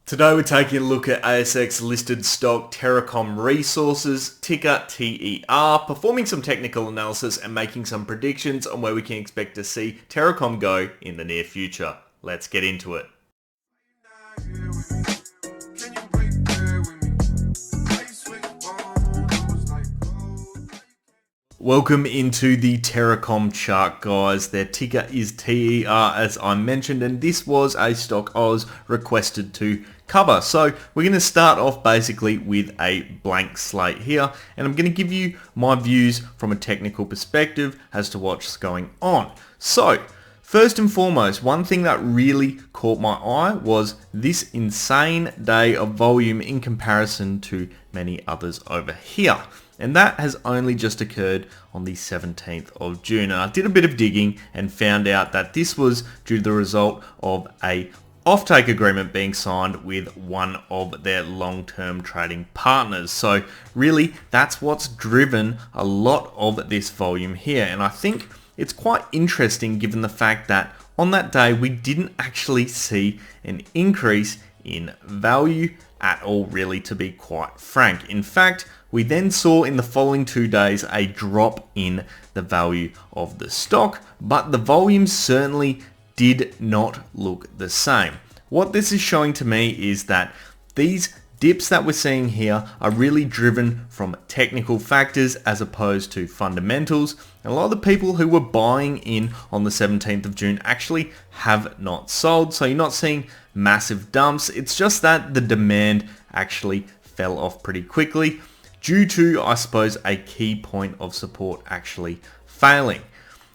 Today we're taking a look at ASX listed stock TerraCom Resources, ticker TER, performing some technical analysis and making some predictions on where we can expect to see TerraCom go in the near future. Let's get into it. Welcome into the TerraCom chart, guys. Their ticker is TER, as I mentioned, and this was a stock I was requested to cover. So we're going to start off basically with a blank slate here, and I'm going to give you my views from a technical perspective as to what's going on. So first and foremost, one thing that really caught my eye was this insane day of volume in comparison to many others over here. And that has only just occurred on the 17th of June. And I did a bit of digging and found out that this was due to the result of a offtake agreement being signed with one of their long-term trading partners. So really, that's what's driven a lot of this volume here. And I think it's quite interesting given the fact that on that day, we didn't actually see an increase in value at all, really, to be quite frank. In fact, we then saw in the following 2 days a drop in the value of the stock, but the volume certainly did not look the same. What this is showing to me is that these dips that we're seeing here are really driven from technical factors as opposed to fundamentals. And a lot of the people who were buying in on the 17th of June actually have not sold. So you're not seeing massive dumps. It's just that the demand actually fell off pretty quickly due to, I suppose, a key point of support actually failing.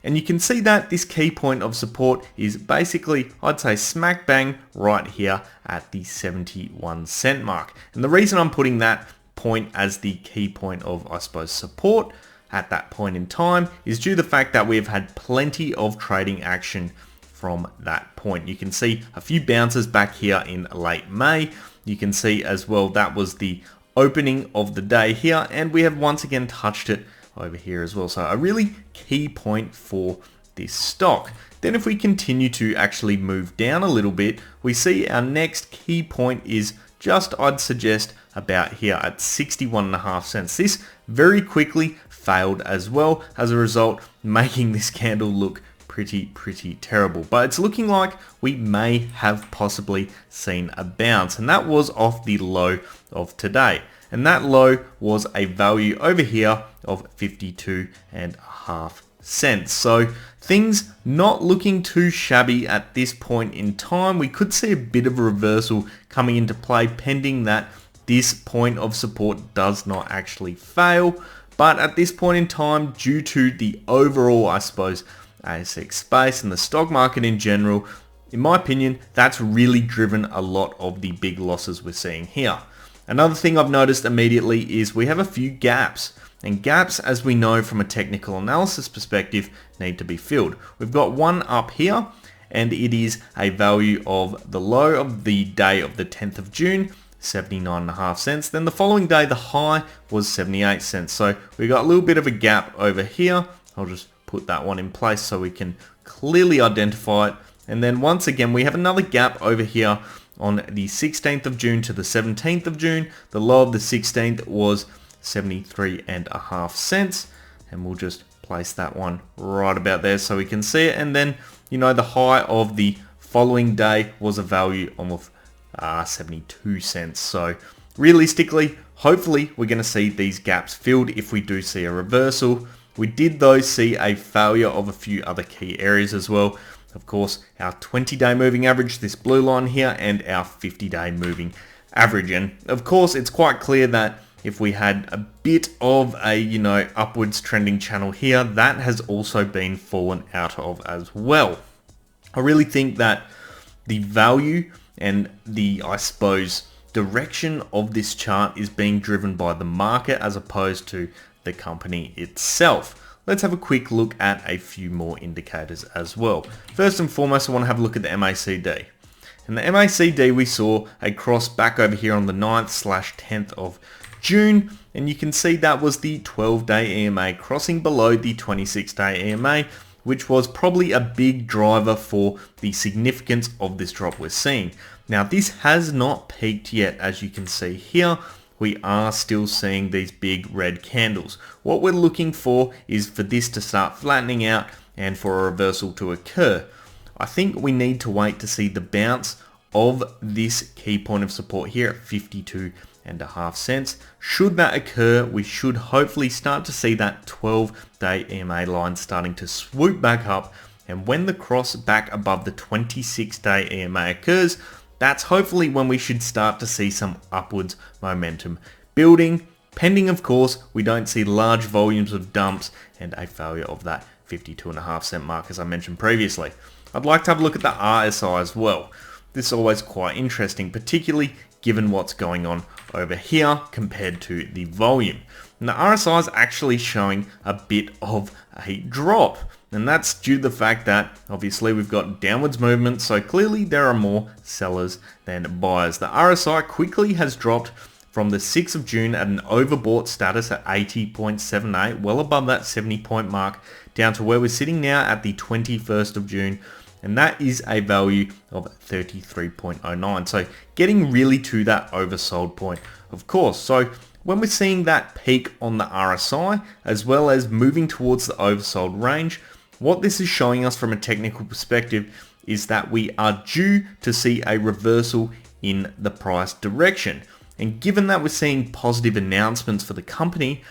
And you can see that this key point of support is basically, I'd say, smack bang right here at the 71 cent mark. And the reason I'm putting that point as the key point of, I suppose, support at that point in time is due to the fact that we've had plenty of trading action from that point. You can see a few bounces back here in late May. You can see as well that was the opening of the day here, and we have once again touched it over here as well. So a really key point for this stock. Then if we continue to actually move down a little bit, we see our next key point is just, I'd suggest, about here at 61.5 cents. This very quickly failed as well, as a result making this candle look pretty terrible. But it's looking like we may have possibly seen a bounce, and that was off the low of today. And that low was a value over here of 52.5 cents. So things not looking too shabby at this point in time. We could see a bit of a reversal coming into play pending that this point of support does not actually fail. But at this point in time, due to the overall, I suppose, ASX space and the stock market in general, in my opinion, that's really driven a lot of the big losses we're seeing here. Another thing I've noticed immediately is we have a few gaps, and gaps, as we know from a technical analysis perspective, need to be filled. We've got one up here, and it is a value of the low of the day of the 10th of June, 79.5 cents. Then the following day, the high was 78 cents. So we got a little bit of a gap over here. I'll just put that one in place so we can clearly identify it. And then once again, we have another gap over here on the 16th of June to the 17th of June. The low of the 16th was 73.5 cents. And we'll just place that one right about there so we can see it. And then, the high of the following day was a value of 72 cents. So realistically, hopefully we're going to see these gaps filled if we do see a reversal. We did though see a failure of a few other key areas as well. Of course, our 20-day moving average, this blue line here, and our 50-day moving average. And of course, it's quite clear that if we had a bit of a, upwards trending channel here, that has also been fallen out of as well. I really think that the value and the, I suppose, direction of this chart is being driven by the market as opposed to the company itself. Let's have a quick look at a few more indicators as well. First and foremost, I want to have a look at the MACD. In the MACD, we saw a cross back over here on the 9th/10th of June, and you can see that was the 12-day EMA crossing below the 26-day EMA, which was probably a big driver for the significance of this drop we're seeing. Now this has not peaked yet, as you can see here. We are still seeing these big red candles. What we're looking for is for this to start flattening out and for a reversal to occur. I think we need to wait to see the bounce of this key point of support here at 52.5 cents. Should that occur, we should hopefully start to see that 12-day EMA line starting to swoop back up, and when the cross back above the 26-day EMA occurs, that's hopefully when we should start to see some upwards momentum building, pending of course we don't see large volumes of dumps and a failure of that 52.5 cent mark as I mentioned previously. I'd like to have a look at the RSI as well. This is always quite interesting, particularly given what's going on over here compared to the volume. And the RSI is actually showing a bit of a drop. And that's due to the fact that obviously we've got downwards movement, so clearly there are more sellers than buyers. The RSI quickly has dropped from the 6th of June at an overbought status at 80.78, well above that 70 point mark, down to where we're sitting now at the 21st of June, and that is a value of 33.09. So getting really to that oversold point, of course. So when we're seeing that peak on the RSI, as well as moving towards the oversold range, what this is showing us from a technical perspective is that we are due to see a reversal in the price direction. And given that we're seeing positive announcements for the company,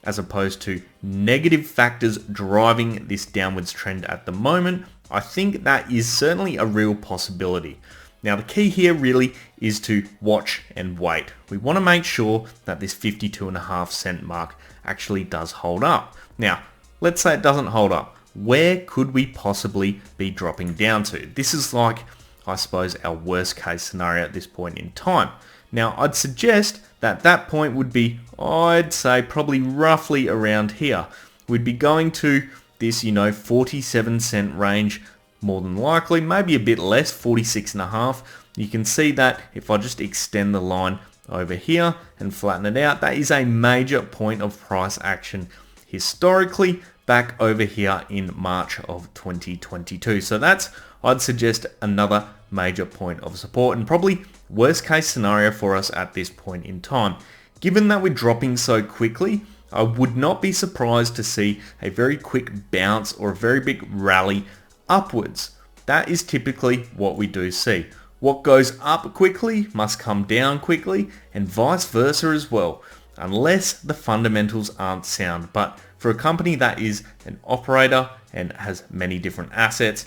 as opposed to negative factors driving this downwards trend at the moment, I think that is certainly a real possibility. Now the key here really is to watch and wait. We want to make sure that this 52.5 cent mark actually does hold up. Now, let's say it doesn't hold up. Where could we possibly be dropping down to? This is like, I suppose, our worst case scenario at this point in time. Now, I'd suggest that that point would be, I'd say, probably roughly around here. We'd be going to this, 47 cent range, more than likely, maybe a bit less, 46.5. You can see that if I just extend the line over here and flatten it out, that is a major point of price action historically back over here in March of 2022. So that's, I'd suggest, another major point of support and probably worst case scenario for us at this point in time. Given that we're dropping so quickly, I would not be surprised to see a very quick bounce or a very big rally upwards. That is typically what we do see. What goes up quickly must come down quickly, and vice versa as well, unless the fundamentals aren't sound. But for a company that is an operator and has many different assets,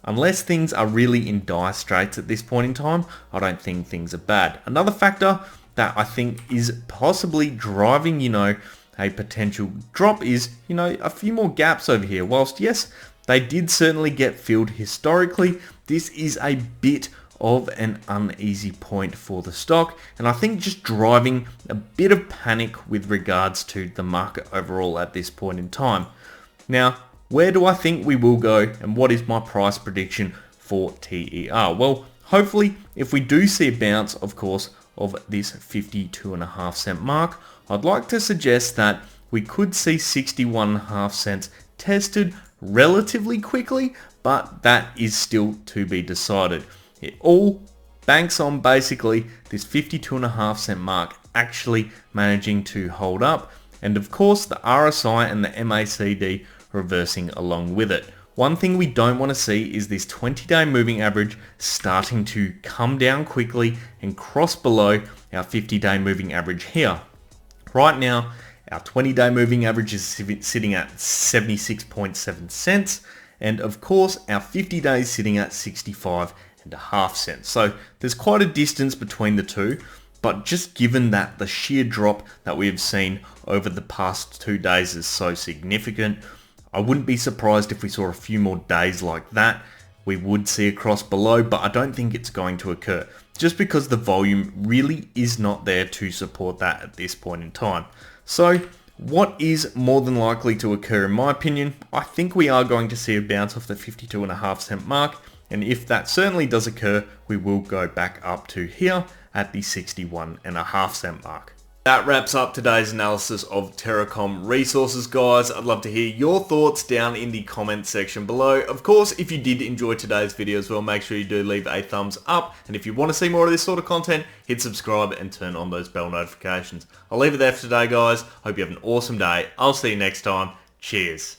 unless things are really in dire straits at this point in time, I don't think things are bad. Another factor that I think is possibly driving, a potential drop is, a few more gaps over here. Whilst yes, they did certainly get filled historically, this is a bit of an uneasy point for the stock, and I think just driving a bit of panic with regards to the market overall at this point in time. Now, where do I think we will go, and what is my price prediction for TER? Well, hopefully if we do see a bounce, of course, of this 52.5 cent mark, I'd like to suggest that we could see 61.5 cents tested relatively quickly, but that is still to be decided. It all banks on basically this 52.5 cent mark actually managing to hold up, and of course the RSI and the MACD reversing along with it. One thing we don't want to see is this 20-day moving average starting to come down quickly and cross below our 50-day moving average here. Right now, our 20-day moving average is sitting at 76.7 cents, and of course our 50 days sitting at 65.5 cents. So there's quite a distance between the two, but just given that the sheer drop that we have seen over the past 2 days is so significant, I wouldn't be surprised if we saw a few more days like that. We would see a cross below, but I don't think it's going to occur, just because the volume really is not there to support that at this point in time. So what is more than likely to occur in my opinion? I think we are going to see a bounce off the 52.5 cent mark, and if that certainly does occur, we will go back up to here at the 61.5 cent mark. That wraps up today's analysis of TerraCom Resources, guys. I'd love to hear your thoughts down in the comment section below. Of course, if you did enjoy today's video as well, make sure you do leave a thumbs up. And if you want to see more of this sort of content, hit subscribe and turn on those bell notifications. I'll leave it there for today, guys. Hope you have an awesome day. I'll see you next time. Cheers.